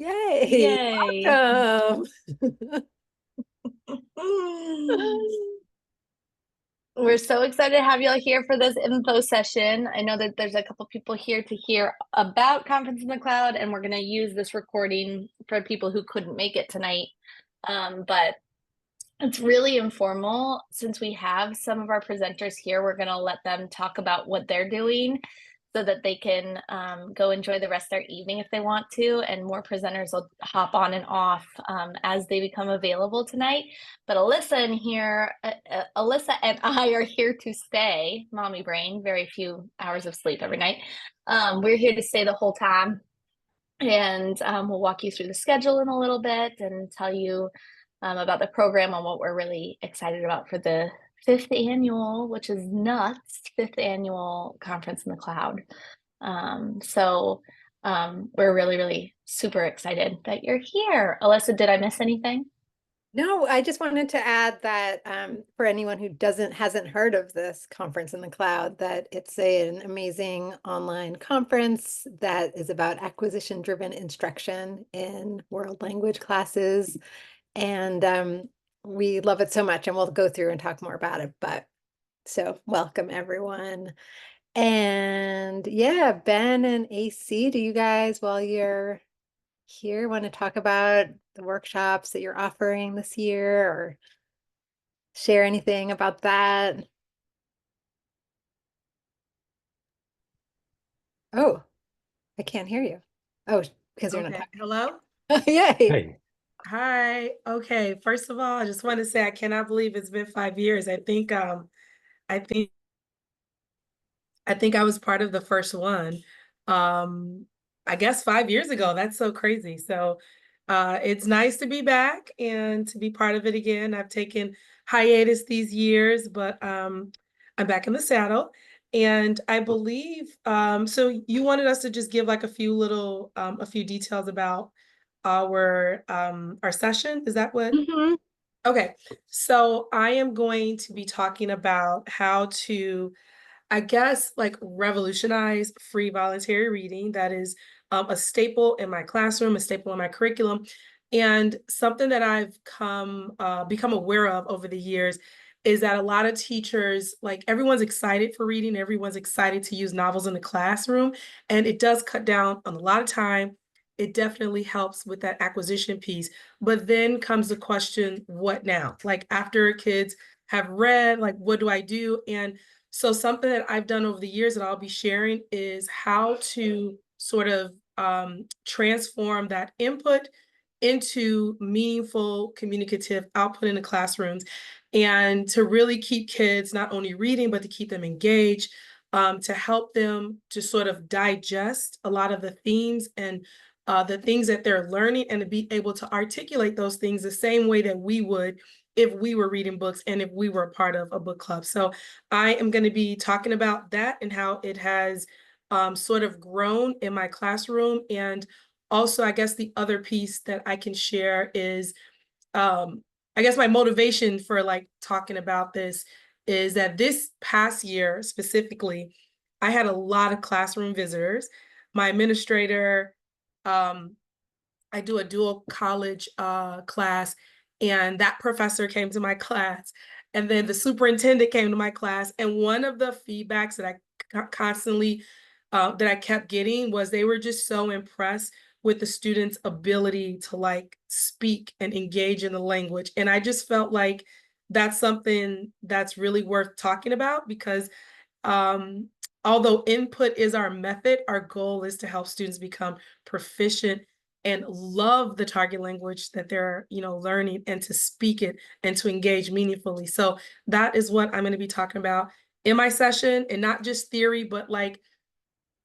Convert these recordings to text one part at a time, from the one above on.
Yay. Yay. Welcome. We're so excited to have you all here for this info session. I know that there's a couple people here to hear about Conference in the Cloud, and we're going to use this recording for people who couldn't make it tonight. But it's really informal. Since we have some of our presenters here, we're going to let them talk about what they're doing so that they can go enjoy the rest of their evening if they want to. And more presenters will hop on and off as they become available tonight. But Alyssa Alyssa and I are here to stay. Mommy brain, very few hours of sleep every night. We're here to stay the whole time. And we'll walk you through the schedule in a little bit and tell you about the program and what we're really excited about for the fifth annual, which is nuts, fifth annual Conference in the Cloud. We're really, really super excited that you're here. Alyssa, did I miss anything? No, I just wanted to add that for anyone who hasn't heard of this Conference in the Cloud, that it's an amazing online conference that is about acquisition-driven instruction in world language classes. And we love it so much, and we'll go through and talk more about it. But so welcome, everyone. And yeah, Ben and AC, do you guys, while you're here, want to talk about the workshops that you're offering this year or share anything about that? Oh, I can't hear you. Oh, because you're not Okay, talking. hello? Yay. Hey, Hi. Okay, first of all, I just want to say I cannot believe it's been 5 years. I think I was part of the first one. Um, I guess 5 years ago. That's so crazy. So it's nice to be back and to be part of it again. I've taken hiatus these years, but I'm back in the saddle. And I believe so you wanted us to just give like a few details about our session. Is that what? Mhm. Okay. So I am going to be talking about how to, I guess, like revolutionize free voluntary reading. That is a staple in my classroom, a staple in my curriculum, and something that I've become aware of over the years is that a lot of teachers, like everyone's excited for reading, everyone's excited to use novels in the classroom, and it does cut down on a lot of time. It definitely helps with that acquisition piece. But then comes the question, what now? Like after kids have read, like what do I do? And so something that I've done over the years that I'll be sharing is how to sort of transform that input into meaningful communicative output in the classrooms and to really keep kids not only reading, but to keep them engaged, to help them to sort of digest a lot of the themes and the things that they're learning and to be able to articulate those things the same way that we would if we were reading books and if we were a part of a book club. So I am going to be talking about that and how it has sort of grown in my classroom. And also, I guess the other piece that I can share is, I guess my motivation for like talking about this is that this past year specifically, I had a lot of classroom visitors. My administrator, um, I do a dual college class, and that professor came to my class, and then the superintendent came to my class. And one of the feedbacks that that I kept getting was they were just so impressed with the students' ability to like speak and engage in the language. And I just felt like that's something that's really worth talking about because um, although input is our method, our goal is to help students become proficient and love the target language that they're, learning and to speak it and to engage meaningfully. So that is what I'm going to be talking about in my session, and not just theory, but like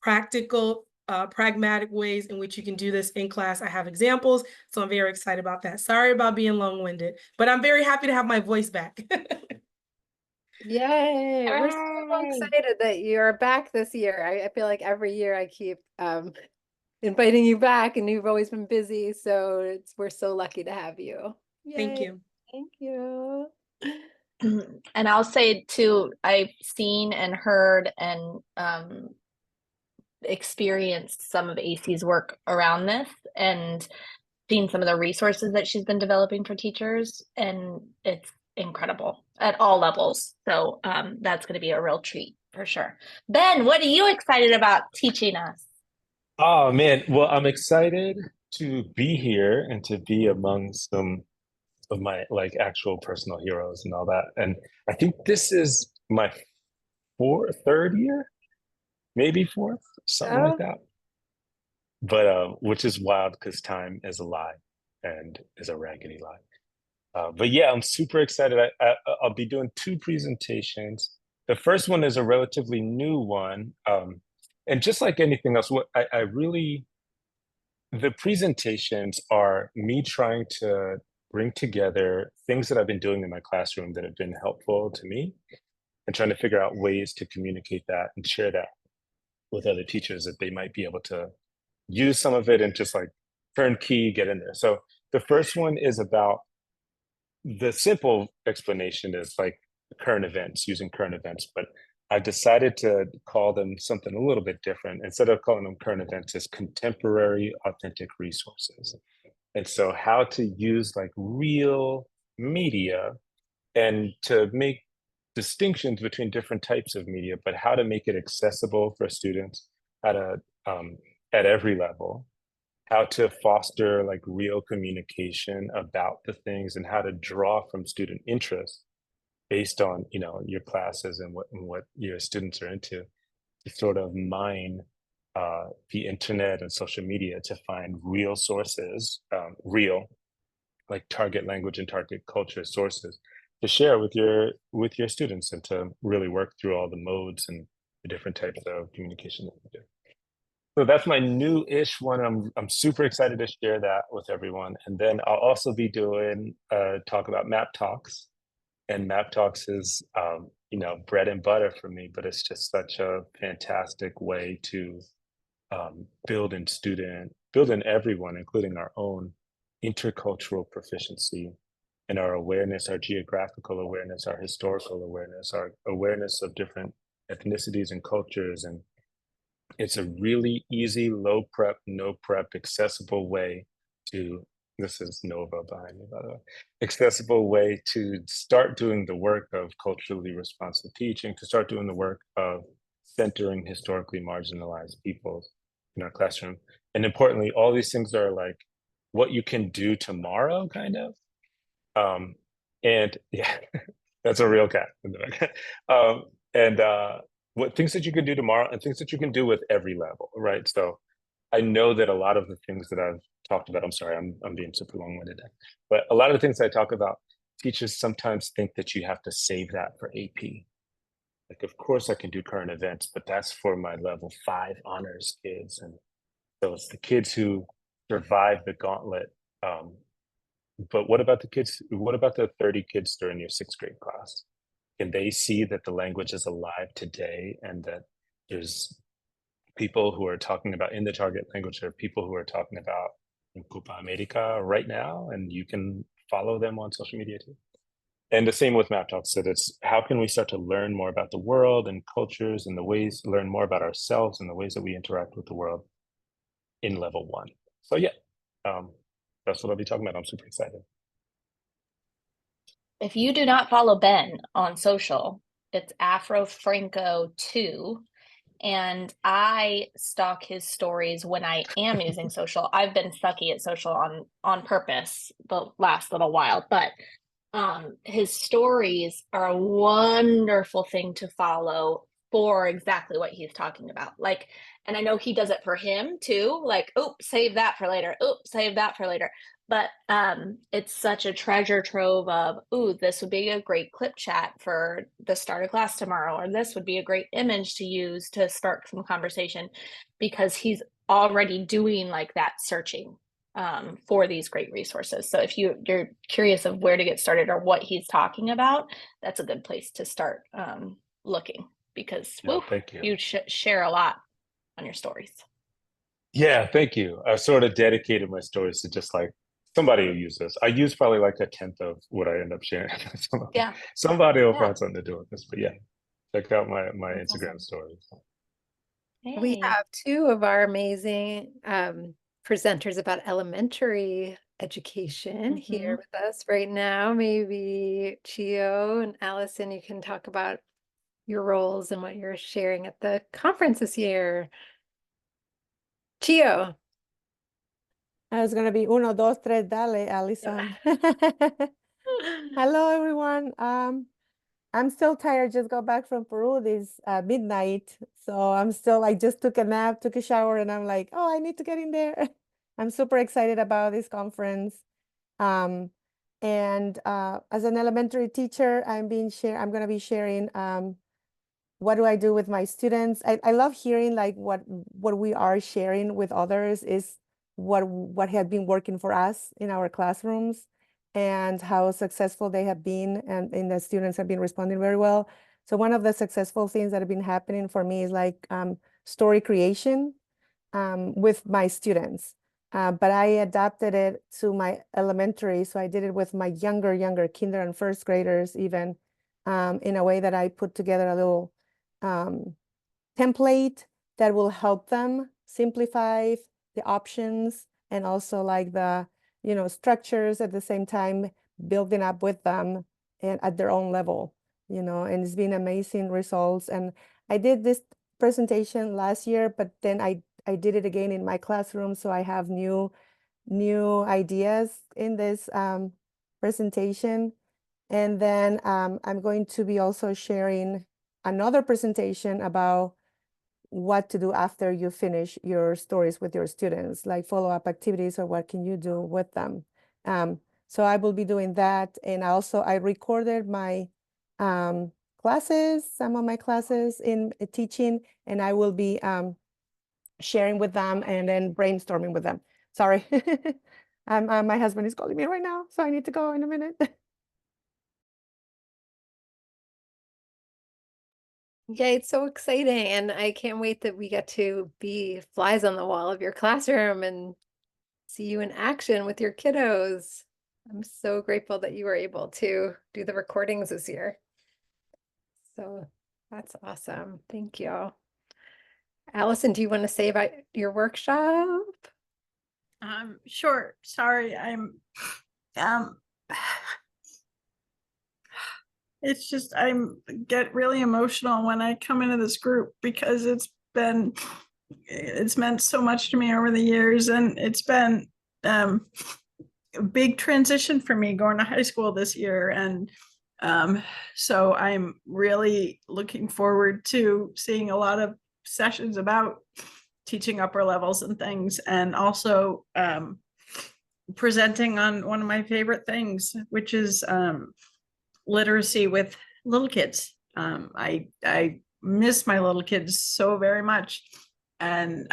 practical, pragmatic ways in which you can do this in class. I have examples, so I'm very excited about that. Sorry about being long-winded, but I'm very happy to have my voice back. Yay. We're so Hooray! excited that you're back this year. I feel like every year I keep inviting you back, and you've always been busy, so we're so lucky to have you. Thank Yay. you. Thank you. And I'll say too, I've seen and heard and experienced some of AC's work around this, and seen some of the resources that she's been developing for teachers, and it's incredible at all levels. So that's going to be a real treat for sure. Ben, what are you excited about teaching us? Oh man, well, I'm excited to be here and to be among some of my like actual personal heroes and all that. And I think this is my third year, maybe fourth, something like Oh, that. But which is wild because time is a lie and is a raggedy lie. But yeah, I'm super excited. I'll be doing two presentations. The first one is a relatively new one. And just like anything else, what I really, the presentations are me trying to bring together things that I've been doing in my classroom that have been helpful to me and trying to figure out ways to communicate that and share that with other teachers that they might be able to use some of it and just like turnkey get in there. So the first one is about the simple explanation is like current events, using current events, but I decided to call them something a little bit different. Instead of calling them current events, as contemporary authentic resources. And so how to use like real media and to make distinctions between different types of media, but how to make it accessible for students at at every level, how to foster like real communication about the things and how to draw from student interest based on, you know, your classes and what your students are into, to sort of mine the internet and social media to find real sources, real like target language and target culture sources to share with your students and to really work through all the modes and the different types of communication that we do. So that's my new-ish one. I'm super excited to share that with everyone. And then I'll also be doing talk about Map Talks. And Map Talks is you know, bread and butter for me, but it's just such a fantastic way to build in everyone, including our own intercultural proficiency and our awareness, our geographical awareness, our historical awareness, our awareness of different ethnicities and cultures. And it's a really easy, low prep, no prep, accessible way to, this is Nova behind me, by the way, accessible way to start doing the work of culturally responsive teaching, to start doing the work of centering historically marginalized peoples in our classroom. And importantly, all these things are like what you can do tomorrow, kind of. And yeah, that's a real cat in the back. And what things that you can do tomorrow and things that you can do with every level, right? So I know that a lot of the things that I've talked about, I'm sorry, I'm being super long-winded, but a lot of the things I talk about, teachers sometimes think that you have to save that for AP. Like, of course I can do current events, but that's for my level 5 honors kids. And so it's the kids who survive the gauntlet. But what about the kids? What about the 30 kids during your 6th grade class? Can they see that the language is alive today and that there's people who are talking about in the target language, there are people who are talking about in Copa America right now, and you can follow them on social media too. And the same with Map Talks. So that's how can we start to learn more about the world and cultures and the ways, learn more about ourselves and the ways that we interact with the world in level 1. So yeah, that's what I'll be talking about. I'm super excited. If you do not follow Ben on social, it's AfroFranco2. And I stalk his stories when I am using social. I've been sucky at social on purpose the last little while, but his stories are a wonderful thing to follow for exactly what he's talking about. Like, and I know he does it for him too, like, oh, save that for later, oh, save that for later. But it's such a treasure trove of, ooh, this would be a great clip chat for the start of class tomorrow, or this would be a great image to use to spark some conversation, because he's already doing like that searching for these great resources. So if you're curious of where to get started or what he's talking about, that's a good place to start looking, because Yeah, woo, thank you. you share a lot on your stories. Yeah, thank you. I've sort of dedicated my stories to just like somebody will use this. I use probably like 1/10 of what I end up sharing. Yeah. Somebody will Yeah. find something to do with this, but yeah, check out my That's Instagram awesome. stories. we Hey. have 2 of our amazing presenters about elementary education here with us right now. Maybe Chio and Allison, you can talk about your roles and what you're sharing at the conference this year. Chio. I was gonna be uno, dos, tres, dale, Allison. Hello, everyone. I'm still tired. Just got back from Peru this midnight, so I just took a nap, took a shower, and I'm like, oh, I need to get in there. I'm super excited about this conference. And as an elementary teacher, I'm gonna be sharing what do I do with my students. I love hearing like what we are sharing with others is what had been working for us in our classrooms and how successful they have been, and the students have been responding very well. So one of the successful things that have been happening for me is like story creation with my students. But I adapted it to my elementary. So I did it with my younger kinder and first graders even, in a way that I put together a little template that will help them simplify the options and also like the, structures at the same time, building up with them and at their own level, and it's been amazing results. And I did this presentation last year, but then I did it again in my classroom. So I have new ideas in this presentation. And then I'm going to be also sharing another presentation about what to do after you finish your stories with your students, like follow-up activities or what can you do with them. So I will be doing that. And also I recorded my classes, some of my classes in teaching, and I will be sharing with them and then brainstorming with them. Sorry. My husband is calling me right now, so I need to go in a minute. Yeah, it's so exciting. And I can't wait that we get to be flies on the wall of your classroom and see you in action with your kiddos. I'm so grateful that you were able to do the recordings this year. So that's awesome. Thank you. Allison, do you want to say about your workshop? Sure. Sorry, it's just get really emotional when I come into this group because it's meant so much to me over the years, and it's been a big transition for me going to high school this year. And so I'm really looking forward to seeing a lot of sessions about teaching upper levels and things, and also presenting on one of my favorite things, which is literacy with little kids. I miss my little kids so very much, and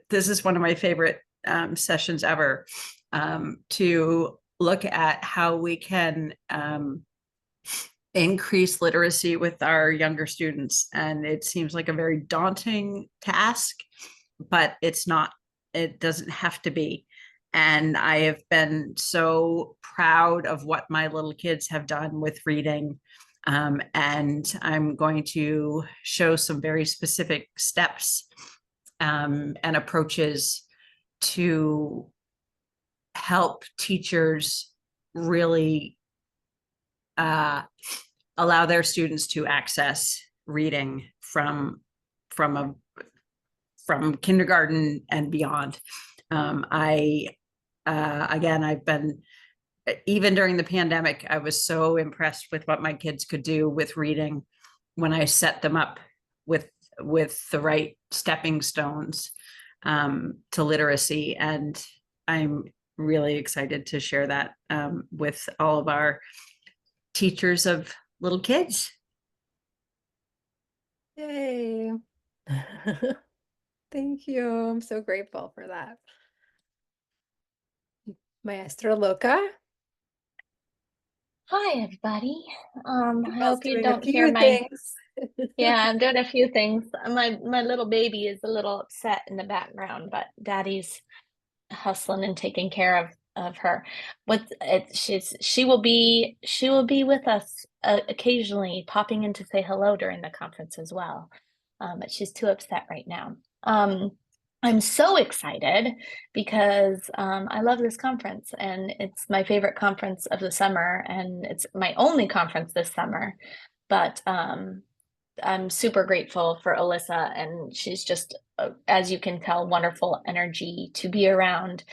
this is one of my favorite sessions ever, to look at how we can increase literacy with our younger students. And it seems like a very daunting task, but it's not. It doesn't have to be. And I have been so proud of what my little kids have done with reading. And I'm going to show some very specific steps and approaches to help teachers really allow their students to access reading from kindergarten and beyond. I've been, even during the pandemic, I was so impressed with what my kids could do with reading when I set them up with the right stepping stones to literacy. And I'm really excited to share that with all of our teachers of little kids. Yay. Thank you. I'm so grateful for that. Maestra Loca. Hi, everybody. I Who's hope you doing a don't few hear my. things. Yeah, I'm doing a few things. My little baby is a little upset in the background, but Daddy's hustling and taking care of her. She will be with us occasionally, popping in to say hello during the conference as well. But she's too upset right now. I'm so excited because I love this conference and it's my favorite conference of the summer and it's my only conference this summer. But I'm super grateful for Alyssa and she's just, as you can tell, wonderful energy to be around.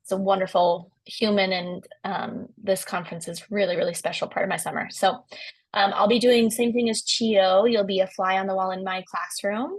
It's a wonderful human and this conference is really, really special part of my summer. So I'll be doing same thing as Chio. You'll be a fly on the wall in my classroom,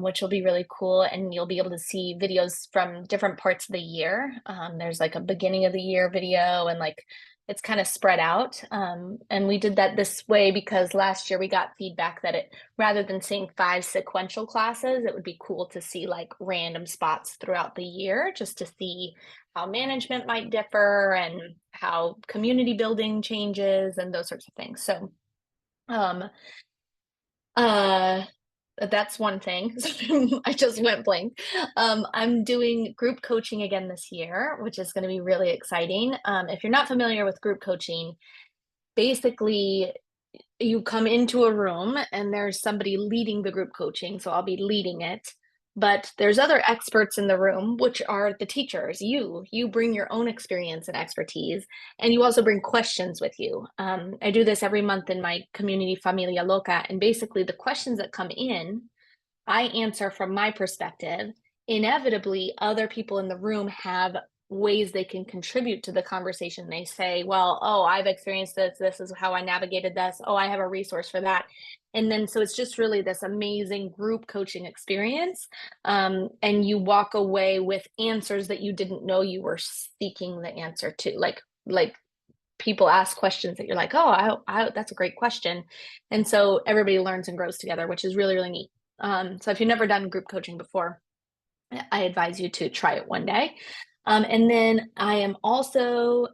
which will be really cool. And you'll be able to see videos from different parts of the year. There's like a beginning of the year video and like it's kind of spread out. And we did that this way because last year we got feedback that it, rather than seeing 5 sequential classes, it would be cool to see like random spots throughout the year just to see how management might differ and how community building changes and those sorts of things. So, that's one thing. I just went blank. I'm doing group coaching again this year, which is going to be really exciting. If you're not familiar with group coaching, basically you come into a room and there's somebody leading the group coaching. So I'll be leading it. But there's other experts in the room, which are the teachers. You bring your own experience and expertise, and you also bring questions with you. I do this every month in my community, Familia Loca, and basically the questions that come in, I answer from my perspective. Inevitably, other people in the room have ways they can contribute to the conversation. They say, well, oh, I've experienced this. This is how I navigated this. Oh, I have a resource for that. And then, so it's just really this amazing group coaching experience. And you walk away with answers that you didn't know you were seeking the answer to. Like people ask questions that you're like, oh, that's a great question. And so everybody learns and grows together, which is really, really neat. So if you've never done group coaching before, I advise you to try it one day. And then I am also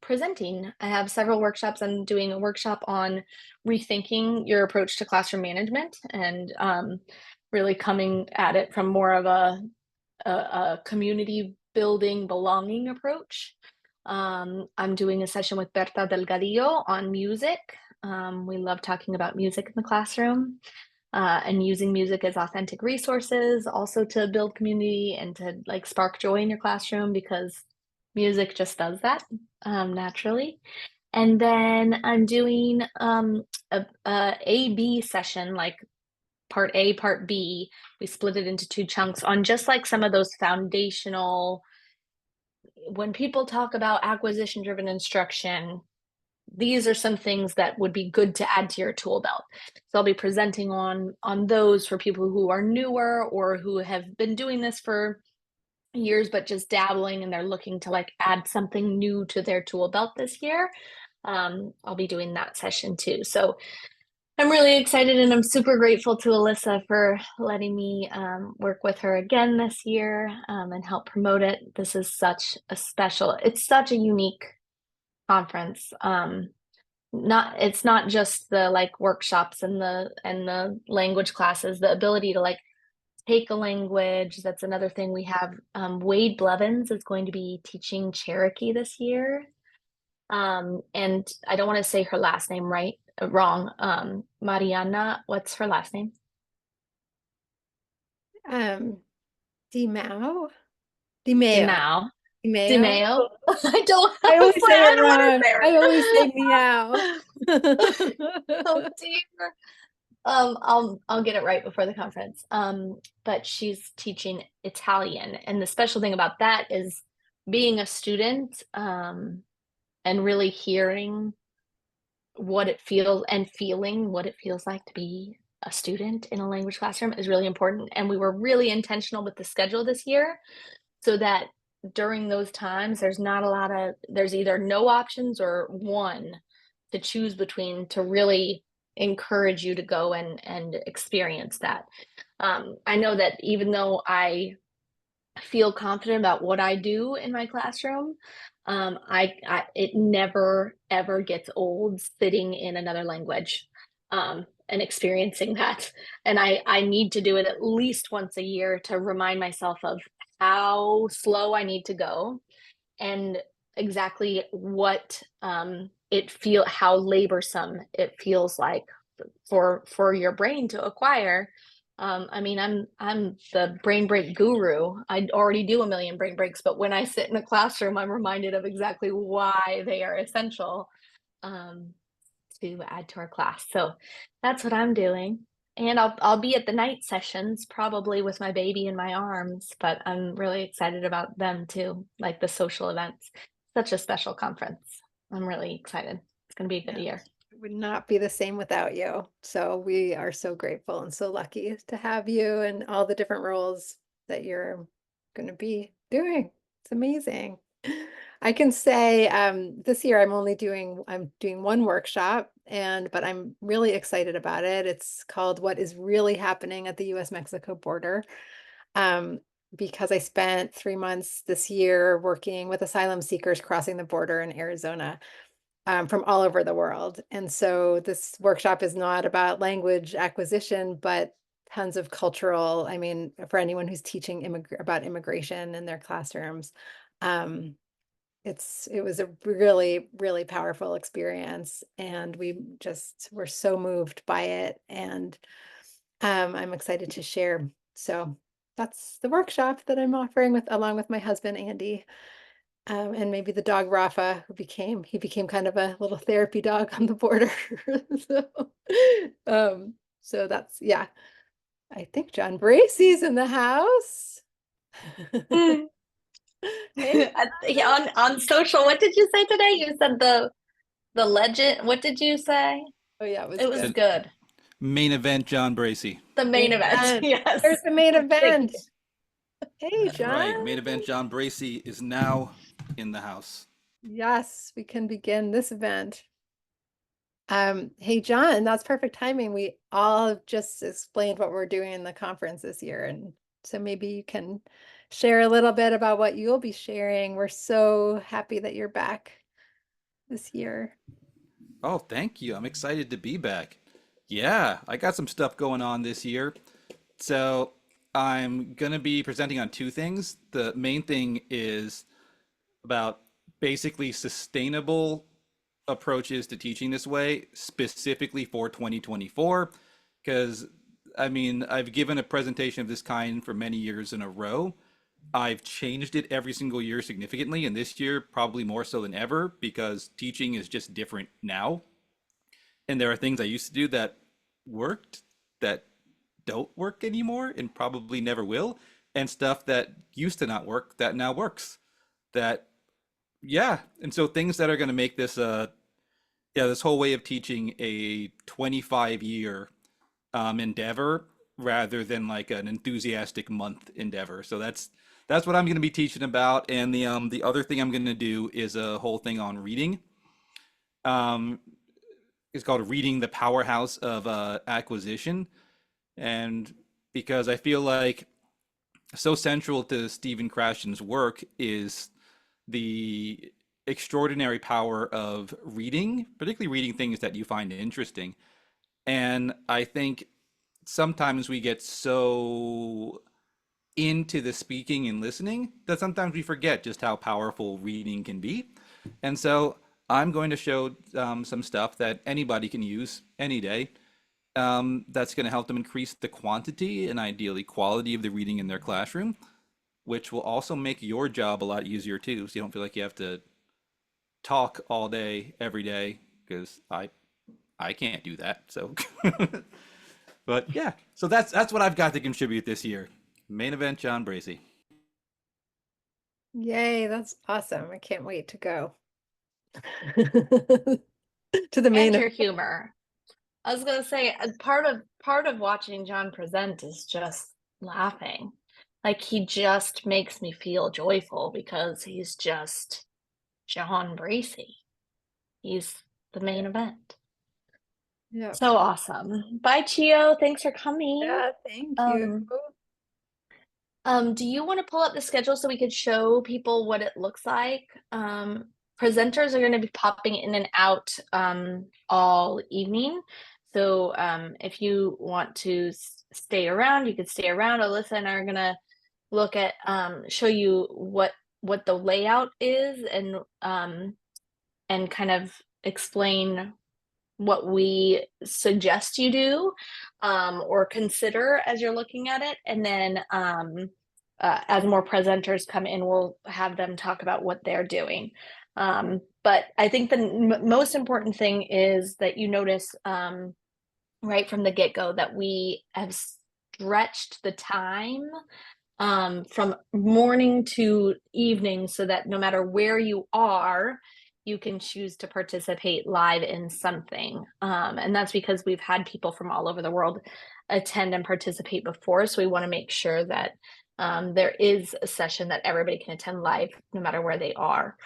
presenting. I have several workshops. I'm doing a workshop on rethinking your approach to classroom management and really coming at it from more of a community building, belonging approach. I'm doing a session with Berta Delgadillo on music. We love talking about music in the classroom. And using music as authentic resources also to build community and to like spark joy in your classroom because music just does that naturally. And then I'm doing a B session, like part A, part B. We split it into 2 chunks on just like some of those foundational, when people talk about acquisition driven instruction, these are some things that would be good to add to your tool belt. So I'll be presenting on those for people who are newer or who have been doing this for years, but just dabbling and they're looking to like add something new to their tool belt this year. I'll be doing that session too. So I'm really excited and I'm super grateful to Alyssa for letting me work with her again this year and help promote it. This is such a special, it's such a unique conference. It's not just the like workshops and the language classes, the ability to like take a language. That's another thing we have. Wade Blevins is going to be teaching Cherokee this year. And I don't want to say her last name wrong. Mariana, what's her last name? DiMao? DiMeo? DiMao. DiMeo? DiMeo. I always say I it don't wanna wrong. say it I always say wrong. meow. Oh dear. I'll get it right before the conference. But she's teaching Italian, and the special thing about that is being a student, and really hearing what it feels and feeling what it feels like to be a student in a language classroom is really important. And we were really intentional with the schedule this year so that during those times, there's either no options or one to choose between to really encourage you to go and experience that. I know that even though I feel confident about what I do in my classroom, it never ever gets old sitting in another language and experiencing that. And I need to do it at least once a year to remind myself of how slow I need to go and exactly what how laborsome it feels like for your brain to acquire I mean, I'm the brain break guru. I already do a million brain breaks, but when I sit in a classroom, I'm reminded of exactly why they are essential um, to add to our class. So that's what I'm doing. And I'll be at the night sessions probably with my baby in my arms, but I'm really excited about them too, like the social events. Such a special conference. I'm really excited. It's going to be a good Yeah. year. It would not be the same without you. So we are so grateful and so lucky to have you and all the different roles that you're going to be doing. It's amazing. I can say this year I'm doing one workshop but I'm really excited about it. It's called What is Really Happening at the US-Mexico Border. Um, because I spent 3 months this year working with asylum seekers crossing the border in Arizona from all over the world. And so this workshop is not about language acquisition, but tons of cultural, I mean, for anyone who's teaching about immigration in their classrooms. Um, it was a really, really powerful experience. And we just were so moved by it. And I'm excited to share. So that's the workshop that I'm offering along with my husband, Andy. And maybe the dog Rafa, he became kind of a little therapy dog on the border. So, so that's, yeah, I think John Bracey's in the house. Hey, Yeah, on social, what did you say today? You said the legend. What did you say? oh yeah, it was It was good. good. Main event, John Bracey. The main event. event. Yes. There's the main Thank event. you. Hey, That's right. Main John. event, John Bracey is now in the house. Yes, we can begin this event. Hey, John, that's perfect timing. We all have just explained what we're doing in the conference this year. And so maybe you can share a little bit about what you'll be sharing. We're so happy that you're back this year. Oh, thank you. I'm excited to be back. Yeah, I got some stuff going on this year. So I'm going to be presenting on two things. The main thing is about basically sustainable approaches to teaching this way, specifically for 2024. Because, I mean, I've given a presentation of this kind for many years in a row. I've changed it every single year significantly, and this year probably more so than ever because teaching is just different now. And there are things I used to do that worked that don't work anymore and probably never will, and stuff that used to not work that now works. That, yeah. And so things that are going to make this this whole way of teaching a 25-year endeavor rather than like an enthusiastic month endeavor. So that's what I'm going to be teaching about. And the other thing I'm going to do is a whole thing on reading. Um, it's called Reading the Powerhouse of Acquisition. And because I feel like so central to Stephen Krashen's work is the extraordinary power of reading, particularly reading things that you find interesting. And I think sometimes we get so into the speaking and listening that sometimes we forget just how powerful reading can be. And so I'm going to show some stuff that anybody can use any day that's going to help them increase the quantity and ideally quality of the reading in their classroom, which will also make your job a lot easier too. So you don't feel like you have to talk all day, every day, because I can't do that. So, but yeah, so that's what I've got to contribute this year. Main event, John Bracey. Yay, that's awesome. I can't wait to go to the main And your event. humor. I was gonna say part of watching John present is just laughing. Like he just makes me feel joyful because he's just John Bracey. He's the main event. Yeah. So awesome. Bye, Chio. Thanks for coming. Yeah, thank you. Do you want to pull up the schedule so we could show people what it looks like? Presenters are going to be popping in and out all evening. So if you want to stay around, you could stay around. Alyssa and I are going to look at show you what the layout is and kind of explain what we suggest you do or consider as you're looking at it. And then as more presenters come in, we'll have them talk about what they're doing. But I think the most important thing is that you notice right from the get-go that we have stretched the time from morning to evening so that no matter where you are, you can choose to participate live in something. And that's because we've had people from all over the world attend and participate before. So we want to make sure that there is a session that everybody can attend live no matter where they are.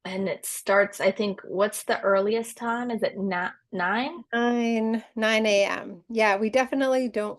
And it starts, I think, what's the earliest time? Is it 9? 9 a.m. Yeah, we definitely don't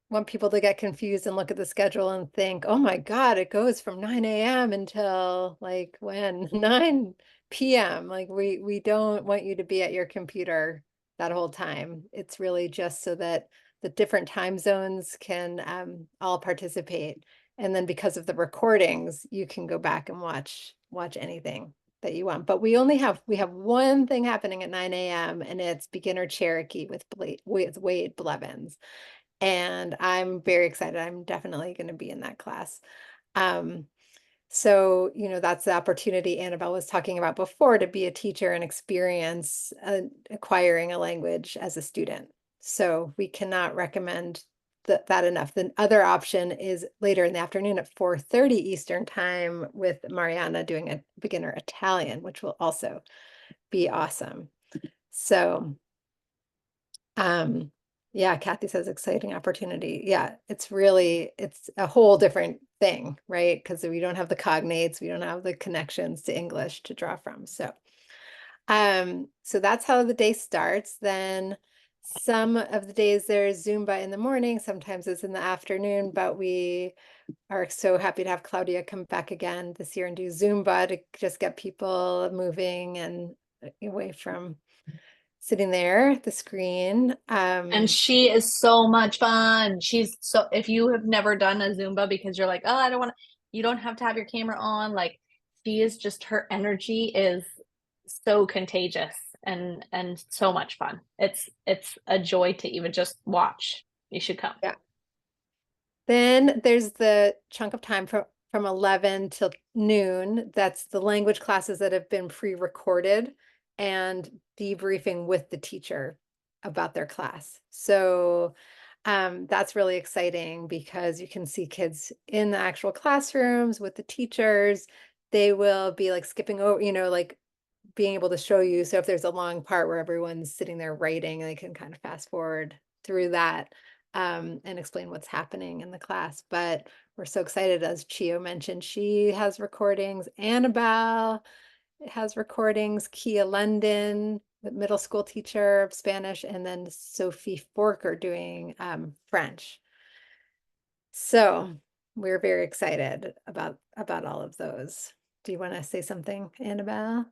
want people to get confused and look at the schedule and think, oh my God, it goes from 9 a.m. until like when 9 p.m. Like we don't want you to be at your computer that whole time. It's really just so that the different time zones can all participate. And then because of the recordings, you can go back and watch anything that you want. But we have one thing happening at 9 a.m. and it's beginner Cherokee with Wade Blevins. And I'm very excited. I'm definitely going to be in that class. So, that's the opportunity Annabelle was talking about before, to be a teacher and experience acquiring a language as a student. So we cannot recommend that enough. The other option is later in the afternoon at 4:30 Eastern time with Mariana doing a beginner Italian, which will also be awesome. So, yeah, Kathy says exciting opportunity. Yeah, it's a whole different thing, right? Because we don't have the cognates, we don't have the connections to English to draw from. So that's how the day starts. Then some of the days there's Zumba in the morning, sometimes it's in the afternoon, but we are so happy to have Claudia come back again this year and do Zumba to just get people moving and away from sitting there at the screen. And she is so much fun. If you have never done a Zumba because you're like, oh, I don't want to, you don't have to have your camera on. Like, her energy is so contagious and so much fun. It's a joy to even just watch. You should come. Yeah. Then there's the chunk of time from 11 till noon. That's the language classes that have been pre-recorded and debriefing with the teacher about their class. So that's really exciting because you can see kids in the actual classrooms with the teachers. They will be like skipping over, like being able to show you. So if there's a long part where everyone's sitting there writing, they can kind of fast forward through that and explain what's happening in the class. But we're so excited, as Chio mentioned, she has recordings. Annabelle has recordings. Kia London, the middle school teacher of Spanish, and then Sophie Forker doing French. So we're very excited about all of those. Do you want to say something, Annabelle?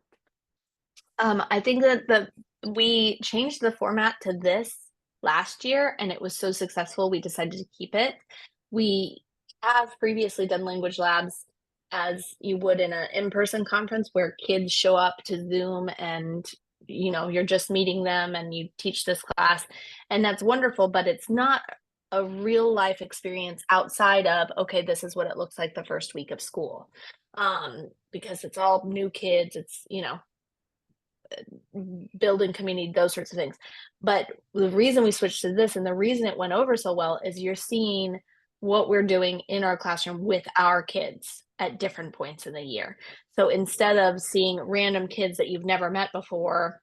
I think that we changed the format to this last year and it was so successful we decided to keep it. We have previously done language labs as you would in an in-person conference where kids show up to Zoom and you're just meeting them and you teach this class, and that's wonderful, but it's not a real life experience outside of, okay, this is what it looks like the first week of school, because it's all new kids, it's building community, those sorts of things. But the reason we switched to this and the reason it went over so well is you're seeing what we're doing in our classroom with our kids at different points in the year. So instead of seeing random kids that you've never met before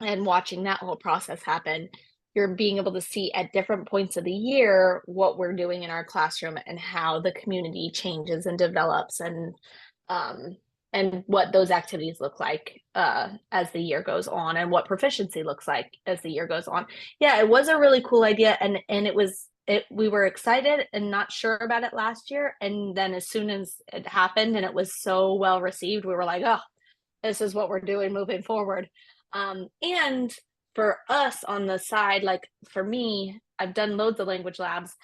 and watching that whole process happen, you're being able to see at different points of the year what we're doing in our classroom and how the community changes and develops and what those activities look like as the year goes on and what proficiency looks like as the year goes on. Yeah, it was a really cool idea, and we were excited and not sure about it last year, and then as soon as it happened and it was so well received, we were like, oh, this is what we're doing moving forward. And for us on the side, like for me, I've done loads of language labs.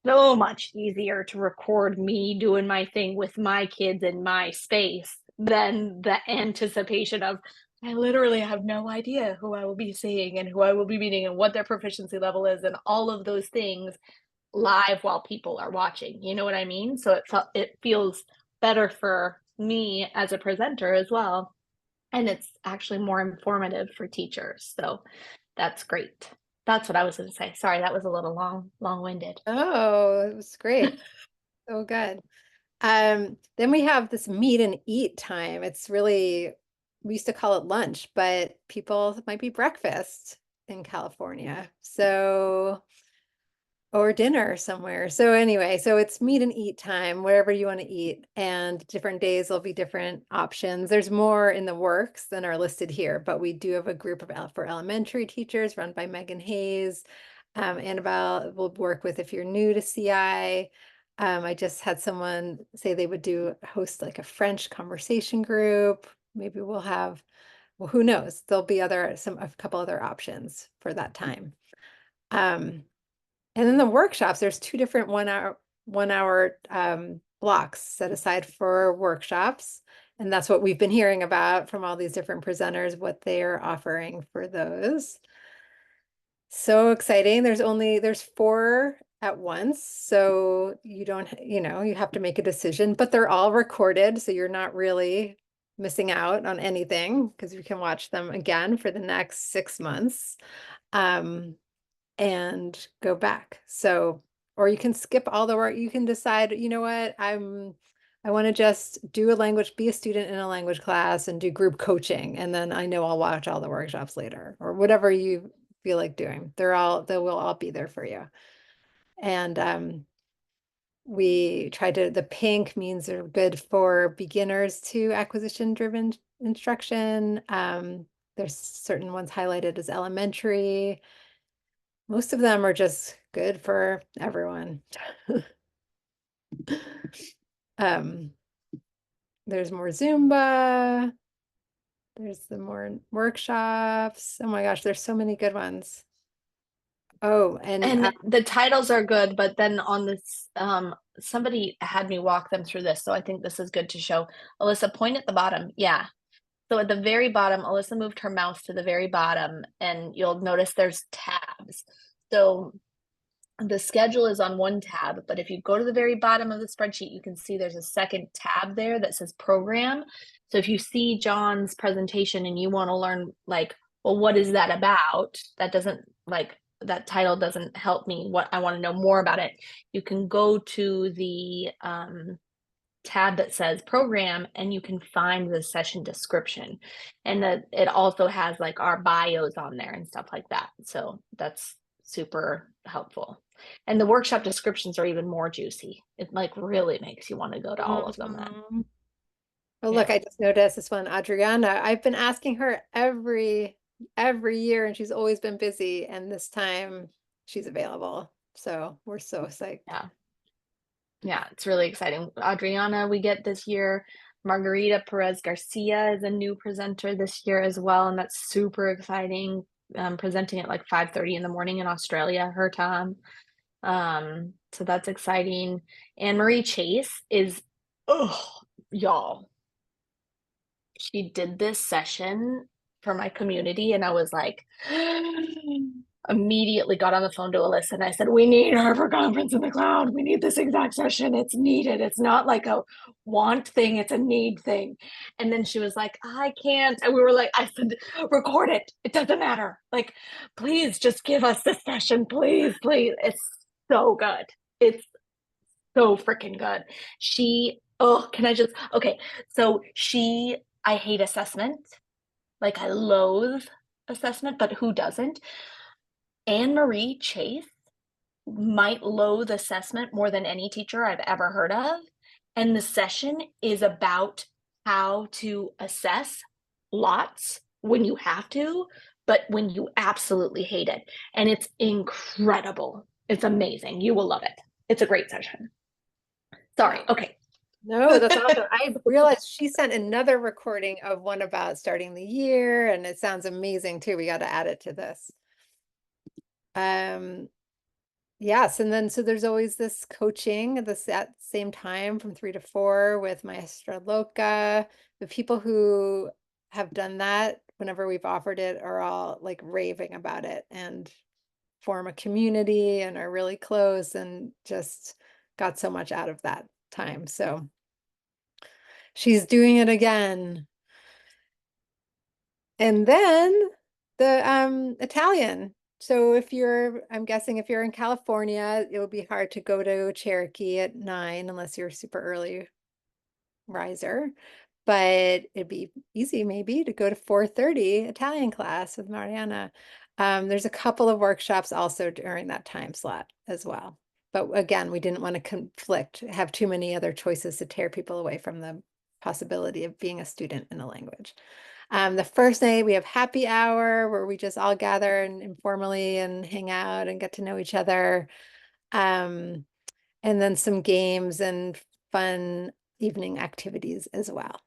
So much easier to record me doing my thing with my kids in my space than the anticipation of I literally have no idea who I will be seeing and who I will be meeting and what their proficiency level is and all of those things live while people are watching. You know what I mean? So it feels better for me as a presenter as well. And it's actually more informative for teachers. So that's great. That's what I was going to say. Sorry, that was a little long-winded. Oh, it was great. So good. Then we have this meet and eat time. It's really, we used to call it lunch, but people it might be breakfast in California. So, or dinner somewhere. So anyway, so it's meet and eat time, wherever you want to eat, and different days there'll be different options. There's more in the works than are listed here, but we do have a group of for elementary teachers run by Megan Hayes. Annabelle will work with if you're new to CI. I just had someone say they would host like a French conversation group. Maybe we'll have, well, who knows? There'll be a couple other options for that time. And then the workshops, there's 2 different 1 hour blocks set aside for workshops. And that's what we've been hearing about from all these different presenters, what they're offering for those. So exciting. There's 4 at once. So you don't, you have to make a decision, but they're all recorded. So you're not really missing out on anything because you can watch them again for the next 6 months. And go back. So, or you can skip all the work. You can decide, you know what, I want to just do be a student in a language class and do group coaching. And then I know I'll watch all the workshops later or whatever you feel like doing. They will all be there for you. And we tried the pink means they're good for beginners to acquisition driven instruction. There's certain ones highlighted as elementary. Most of them are just good for everyone. There's more Zumba. There's the more workshops. Oh my gosh, there's so many good ones. Oh, And the titles are good, but then on this, somebody had me walk them through this. So I think this is good to show. Alyssa, point at the bottom. Yeah. So at the very bottom, Alyssa moved her mouse to the very bottom and you'll notice there's tabs. So the schedule is on one tab, but if you go to the very bottom of the spreadsheet, you can see there's a second tab there that says program. So if you see John's presentation and you want to learn like, well, what is that about? That title doesn't help me. What I want to know more about it. You can go to the tab that says program and you can find the session description, and it also has like our bios on there and stuff like that. So that's super helpful. And the workshop descriptions are even more juicy. It like really makes you want to go to all of them then. Oh, look, I just noticed this one, Adriana. I've been asking her every year and she's always been busy, and this time she's available. So we're so psyched. Yeah, it's really exciting. Adriana, we get this year. Margarita Perez Garcia is a new presenter this year as well, and that's super exciting. Presenting at like 5:30 in the morning in Australia, her time. So that's exciting. Anne Marie Chase is, y'all. She did this session for my community, and I was like, immediately got on the phone to Alyssa and I said, we need her for Conference in the Cloud. We need this exact session. It's needed. It's not like a want thing, it's a need thing. And then she was like, I can't. And we were like, I said, record it. It doesn't matter. Like, please just give us this session. Please, please. It's so good. It's so freaking good. I hate assessment. Like, I loathe assessment, but who doesn't? Anne Marie Chase might loathe assessment more than any teacher I've ever heard of. And the session is about how to assess lots when you have to, but when you absolutely hate it. And it's incredible. It's amazing. You will love it. It's a great session. Sorry. Okay. No, that's awesome. I realized she sent another recording of one about starting the year, and it sounds amazing too. We got to add it to this. Yes, and then so there's always this coaching at the same time from 3 to 4 with Maestra Loca. The people who have done that whenever we've offered it are all like raving about it and form a community and are really close and just got so much out of that time. So she's doing it again. And then the Italian. So if you're, I'm guessing if you're in California, it would be hard to go to Cherokee at 9 unless you're super early riser. But it'd be easy maybe to go to 4:30 Italian class with Mariana. There's a couple of workshops also during that time slot as well. But again, we didn't want to conflict, have too many other choices to tear people away from the possibility of being a student in a language. The first night we have happy hour where we just all gather and informally and hang out and get to know each other. And then some games and fun evening activities as well.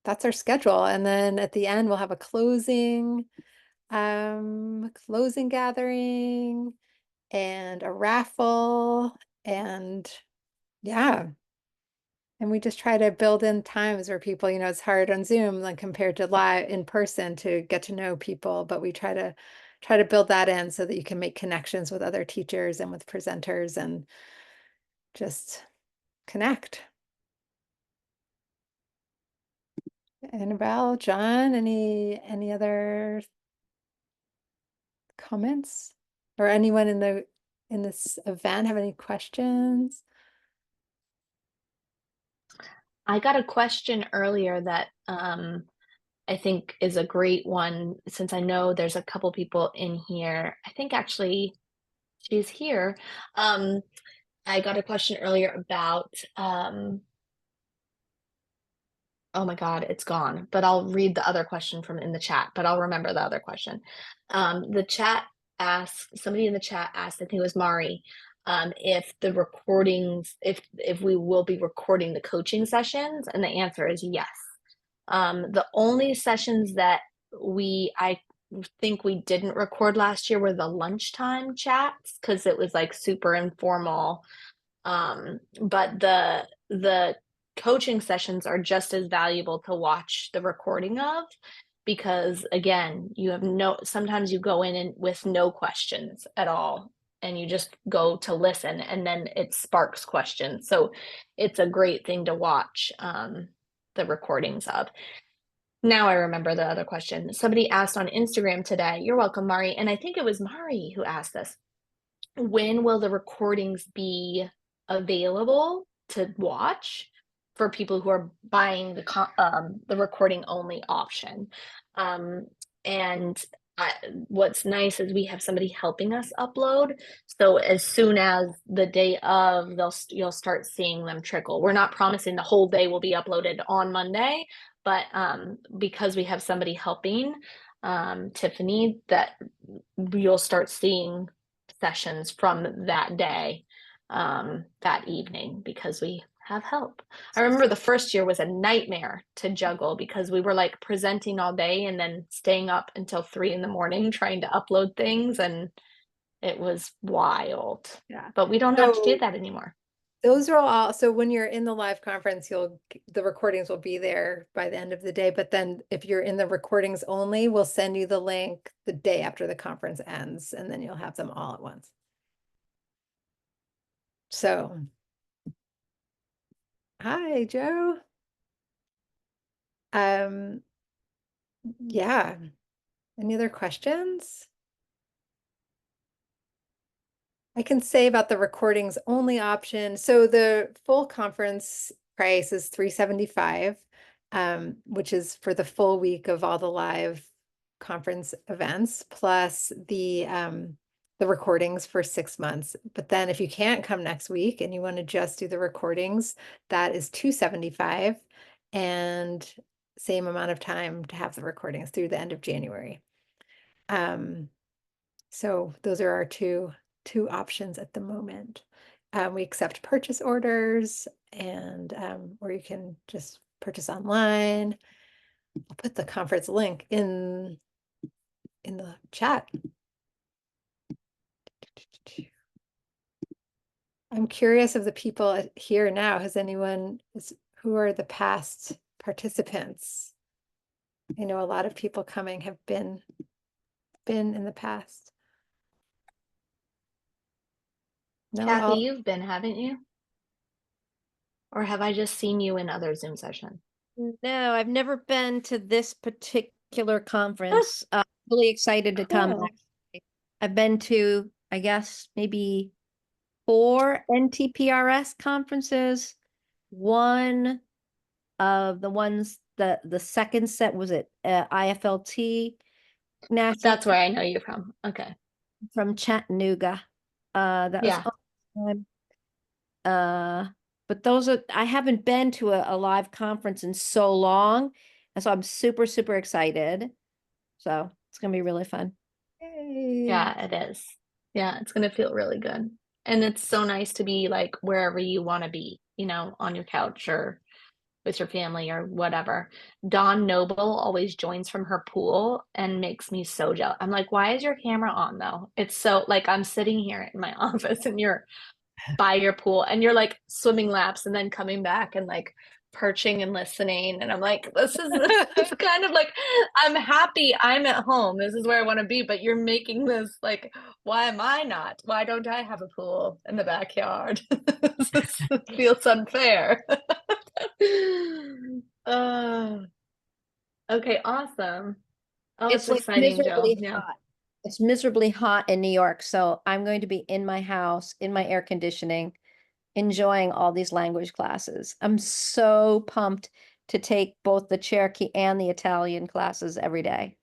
That's our schedule. And then at the end, we'll have a closing gathering and a raffle. And yeah. And we just try to build in times where people, you know, it's hard on Zoom, like compared to live in person to get to know people, but we try to build that in so that you can make connections with other teachers and with presenters and just connect. Annabelle, John, any other comments? Or anyone in this event have any questions? I got a question earlier that I think is a great one, since I know there's a couple people in here. I think actually she's here. I got a question earlier about oh my God, it's gone. But I'll read the other question from in the chat, but I'll remember the other question. The chat asked, somebody in the chat asked, I think it was Mari, if the recordings, if we will be recording the coaching sessions, and the answer is yes. The only sessions that I think we didn't record last year were the lunchtime chats, because it was like super informal. But the coaching sessions are just as valuable to watch the recording of, because again, you have sometimes you go in and with no questions at all, and you just go to listen, and then it sparks questions. So it's a great thing to watch the recordings of. Now I remember the other question. Somebody asked on Instagram today, you're welcome, Mari, and I think it was Mari who asked this. When will the recordings be available to watch for people who are buying the recording only option? What's nice is we have somebody helping us upload. So as soon as the day of, you'll start seeing them trickle. We're not promising the whole day will be uploaded on Monday, but because we have somebody helping, Tiffany, that you'll start seeing sessions from that day, that evening, because we have help. I remember the first year was a nightmare to juggle, because we were like presenting all day and then staying up until 3 a.m. trying to upload things, and it was wild. Yeah. But we don't have to do that anymore. Those are all, so when you're in the live conference, the recordings will be there by the end of the day. But then if you're in the recordings only, we'll send you the link the day after the conference ends, and then you'll have them all at once. So, hi, Joe. Yeah. Any other questions? I can say about the recordings only option. So the full conference price is $375, which is for the full week of all the live conference events, plus the recordings for 6 months. But then if you can't come next week and you want to just do the recordings, that is $275, and same amount of time to have the recordings through the end of January. So those are our two options at the moment. We accept purchase orders, and or you can just purchase online. I'll put the conference link in the chat. I'm curious of the people here now. Who are the past participants? I know a lot of people coming have been in the past. No, Kathy, all, you've been, haven't you? Or have I just seen you in other Zoom sessions? No, I've never been to this particular conference. Really excited to come. Cool. Actually. I've been to, I guess, maybe 4 NTPRS conferences. One of the ones the second set was at IFLT National That's where I know you from. Okay. from Chattanooga. That was Yeah. awesome. But those are, I haven't been to a live conference in so long. And so I'm super, super excited. So it's gonna be really fun. yay. Yeah, it is. Yeah, it's gonna feel really good. And it's so nice to be like wherever you want to be, you know, on your couch or with your family or whatever. Dawn Noble always joins from her pool and makes me so jealous. I'm like, why is your camera on though? It's so like I'm sitting here in my office and you're by your pool and you're like swimming laps and then coming back and like perching and listening. And I'm like, this is it's kind of like I'm happy I'm at home. This is where I want to be, but you're making this like, why am I not? Why don't I have a pool in the backyard? This feels unfair. Okay, awesome. Oh, it's Like exciting, Joe. miserably Yeah. hot. It's miserably hot in New York, so I'm going to be in my house, in my air conditioning, enjoying all these language classes. I'm so pumped to take both the Cherokee and the Italian classes every day.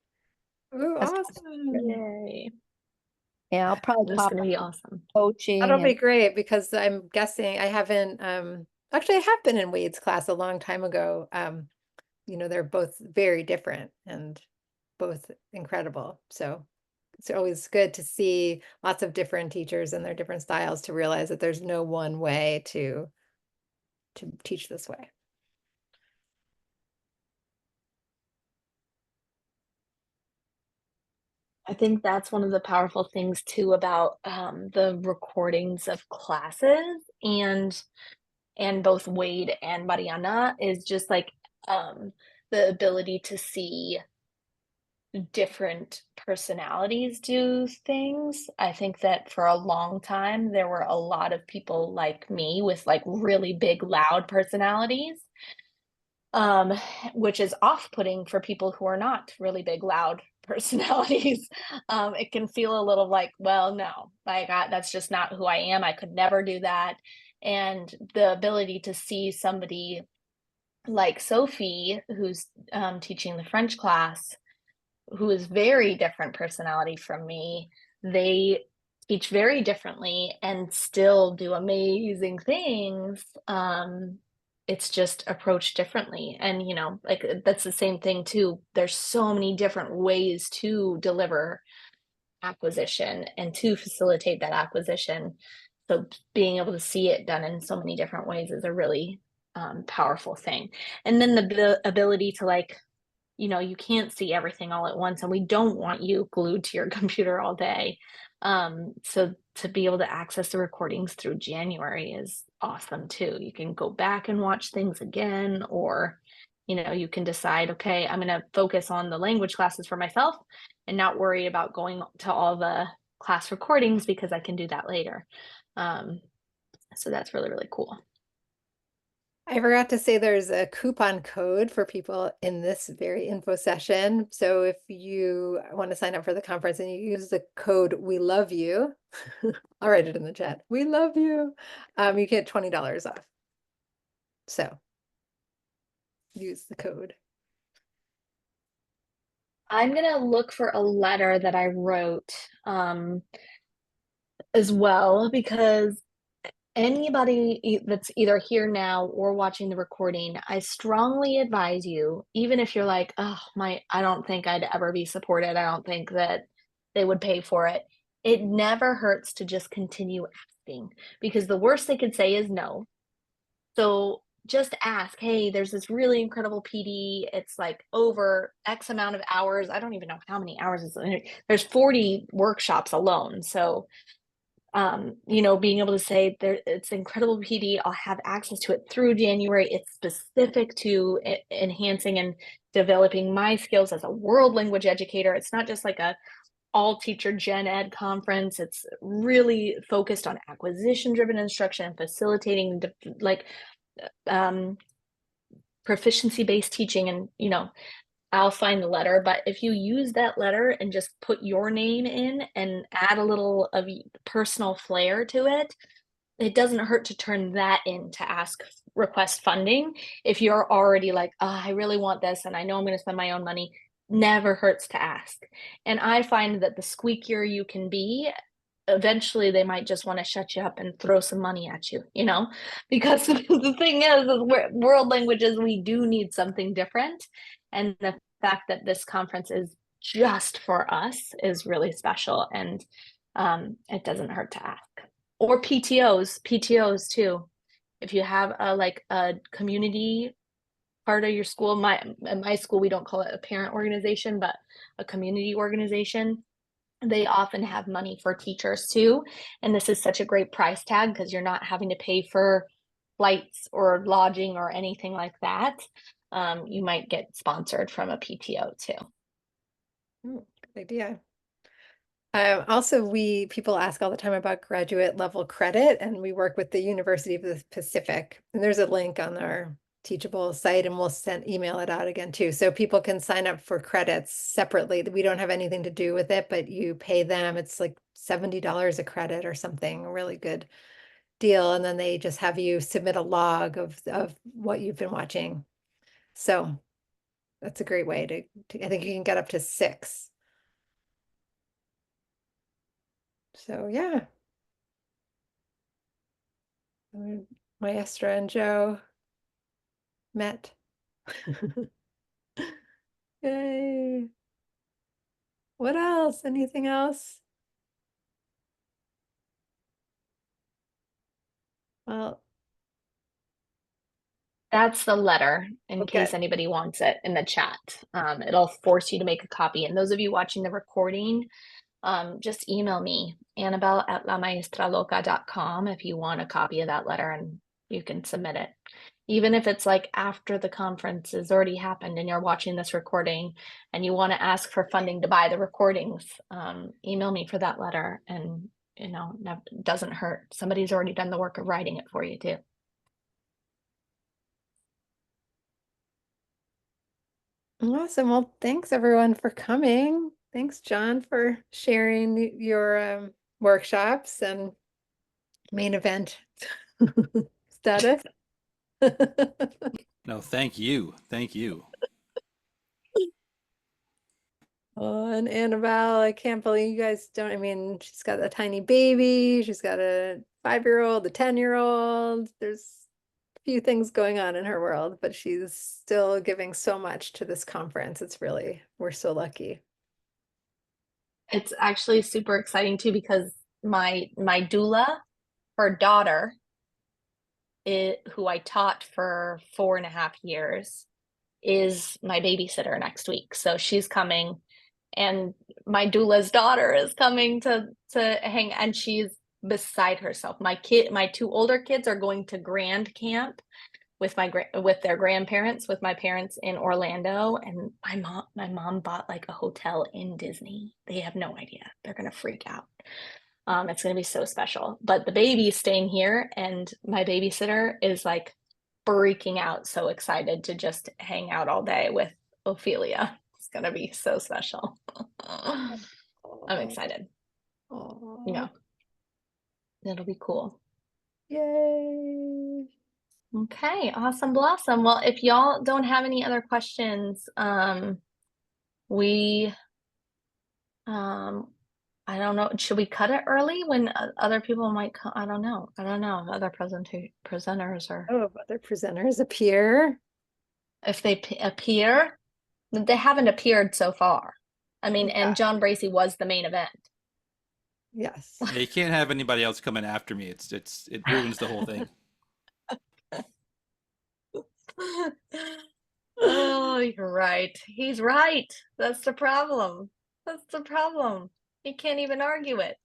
Ooh, That's awesome. Yay. Yeah, I'll probably This is pop gonna be awesome. coaching That'll be and great because I'm guessing I haven't, actually I have been in Wade's class a long time ago. You know, they're both very different and both incredible. So it's always good to see lots of different teachers and their different styles to realize that there's no one way to teach this way. I think that's one of the powerful things too about the recordings of classes and both Wade and Mariana is just like the ability to see different personalities do things. I think that for a long time there were a lot of people like me with like really big loud personalities, um, which is off-putting for people who are not really big, loud personalities. It can feel a little like, well, no, like that's just not who I am. I could never do that. And the ability to see somebody like Sophie, who's teaching the French class, who is very different personality from me, they teach very differently and still do amazing things. It's just approached differently. And, you know, like that's the same thing too. There's so many different ways to deliver acquisition and to facilitate that acquisition. So being able to see it done in so many different ways is a really powerful thing. And then the ability to like, you know, you can't see everything all at once, and we don't want you glued to your computer all day. So to be able to access the recordings through January is awesome too. You can go back and watch things again, or, you know, you can decide, okay, I'm going to focus on the language classes for myself and not worry about going to all the class recordings because I can do that later. So that's really, really cool. I forgot to say there's a coupon code for people in this very info session. So if you want to sign up for the conference and you use the code "We Love You," I'll write it in the chat. "We love you." You get $20 off. So use the code. I'm gonna look for a letter that I wrote as well, because anybody that's either here now or watching the recording, I strongly advise you, even if you're like, oh, I don't think I'd ever be supported. I don't think that they would pay for it. It never hurts to just continue asking, because the worst they could say is no. So just ask, hey, there's this really incredible PD. It's like over X amount of hours. I don't even know how many hours is there's 40 workshops alone. So being able to say there, it's incredible PD. I'll have access to it through January. It's specific to enhancing and developing my skills as a world language educator. It's not just like a all teacher gen ed conference. It's really focused on acquisition driven instruction and facilitating proficiency based teaching. And I'll find the letter, but if you use that letter and just put your name in and add a little of personal flair to it, it doesn't hurt to turn that in to request funding. If you're already like, oh, I really want this and I know I'm going to spend my own money, never hurts to ask. And I find that the squeakier you can be, eventually they might just want to shut you up and throw some money at you, because the thing is world languages, we do need something different. And the fact that this conference is just for us is really special. And it doesn't hurt to ask. Or PTOs too. If you have a community part of your school, at my school, we don't call it a parent organization, but a community organization. They often have money for teachers too. And this is such a great price tag because you're not having to pay for flights or lodging or anything like that. You might get sponsored from a PTO too. Good idea. Also, people ask all the time about graduate level credit, and we work with the University of the Pacific. And there's a link on our Teachable site, and we'll email it out again too. So people can sign up for credits separately. We don't have anything to do with it, but you pay them. It's like $70 a credit or something, a really good deal. And then they just have you submit a log of what you've been watching. So that's a great way to I think you can get up to 6. So yeah. Maestra and Joe met. Yay. What else? Anything else? Well, that's the letter in Okay. case anybody wants it in the chat. It'll force you to make a copy. And those of you watching the recording, just email me, annabelle@lamaestraloca.com if you want a copy of that letter, and you can submit it. Even if it's like after the conference has already happened and you're watching this recording and you want to ask for funding to buy the recordings, email me for that letter, and it doesn't hurt. Somebody's already done the work of writing it for you too. Awesome. Well, thanks everyone for coming. Thanks, John, for sharing your workshops and main event status. No, thank you. Thank you. Oh, and Annabelle, I can't believe you guys don't. I mean, she's got a tiny baby. She's got a 5-year-old, a 10-year-old. There's a few things going on in her world, but she's still giving so much to this conference. We're so lucky. It's actually super exciting too, because my doula, her daughter, who I taught for 4.5 years, is my babysitter next week. So she's coming, and my doula's daughter is coming to hang, and she's beside herself. My 2 older kids are going to Grand Camp with their grandparents, with my parents in Orlando, and my mom bought like a hotel in Disney. They have no idea. They're gonna freak out. It's gonna be so special. But the baby's staying here, and my babysitter is like freaking out, so excited to just hang out all day with Ophelia. It's gonna be so special. I'm excited. Aww. It'll be cool. Yay. Okay, awesome blossom. Well, if y'all don't have any other questions, we I don't know, should we cut it early when other people might come? I don't know if other presenters are, Oh, if other presenters appear. if they appear. They haven't appeared so far. I mean, Yeah. and John Bracey was the main event. Yes. Yeah, you can't have anybody else coming after me. It ruins the whole thing. Oh, you're right. He's right. That's the problem. He can't even argue it.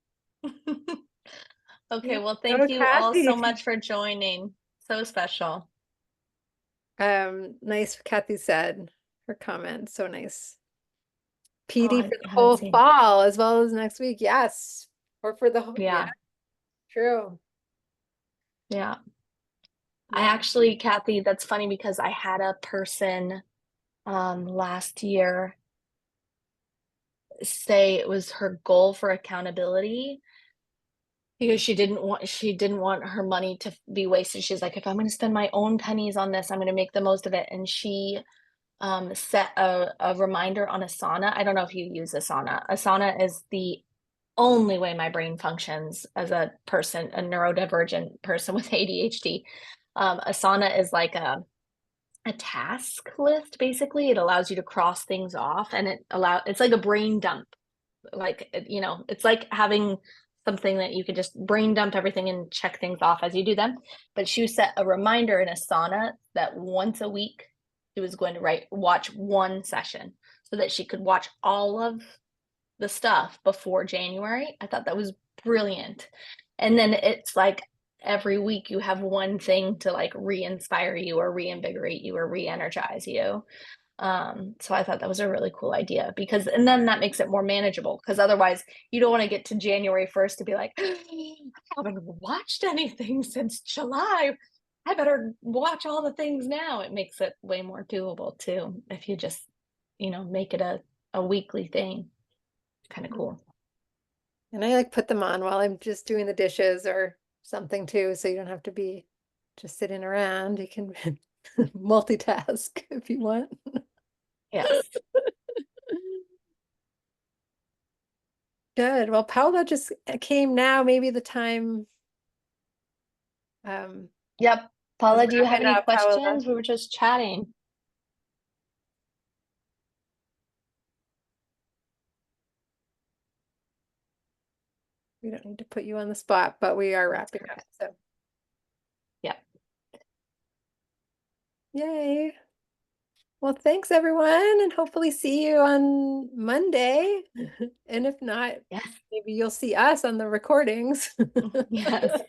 Okay, well, Oh, thank you all so Kathy. much for joining. So special. Nice, Kathy said, her comment, so nice. Oh, PD I for the haven't whole seen. fall as well as next week, yes. Or for the whole, yeah, Yeah, true. yeah. I Yeah. actually, Kathy, that's funny because I had a person last year say it was her goal for accountability because she didn't want her money to be wasted. She's like, if I'm going to spend my own pennies on this, I'm going to make the most of it. And she set a reminder on Asana. I don't know if you use Asana. Asana is the only way my brain functions as a person, a neurodivergent person with ADHD. Asana is like a task list, basically. It allows you to cross things off, and it's like a brain dump. Like, it's like having something that you could just brain dump everything and check things off as you do them. But she set a reminder in Asana that once a week she was going to watch one session so that she could watch all of the stuff before January. I thought that was brilliant. And then it's like every week you have one thing to like re-inspire you or reinvigorate you or re-energize you. So I thought that was a really cool idea and then that makes it more manageable because otherwise you don't want to get to January 1st to be like, I haven't watched anything since July. I better watch all the things now. It makes it way more doable too if you just, make it a weekly thing. Kind of cool. And I like put them on while I'm just doing the dishes or something too, so you don't have to be just sitting around. You can multitask if you want. Yes. Good. Well, Paula just came now, maybe the time. Yep. Paula, do you wrap have it any up, Paula. questions? We were just chatting. We don't need to put you on the spot, but we are wrapping up. So Yep. yay. Well, thanks everyone, and hopefully see you on Monday. And if not, Yes. maybe you'll see us on the recordings. Yes.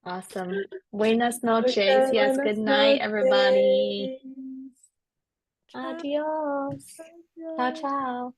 Awesome. Buenas noches. Okay, Yes. buenas Good night, everybody. noches. Ciao. Adios. Ciao, ciao.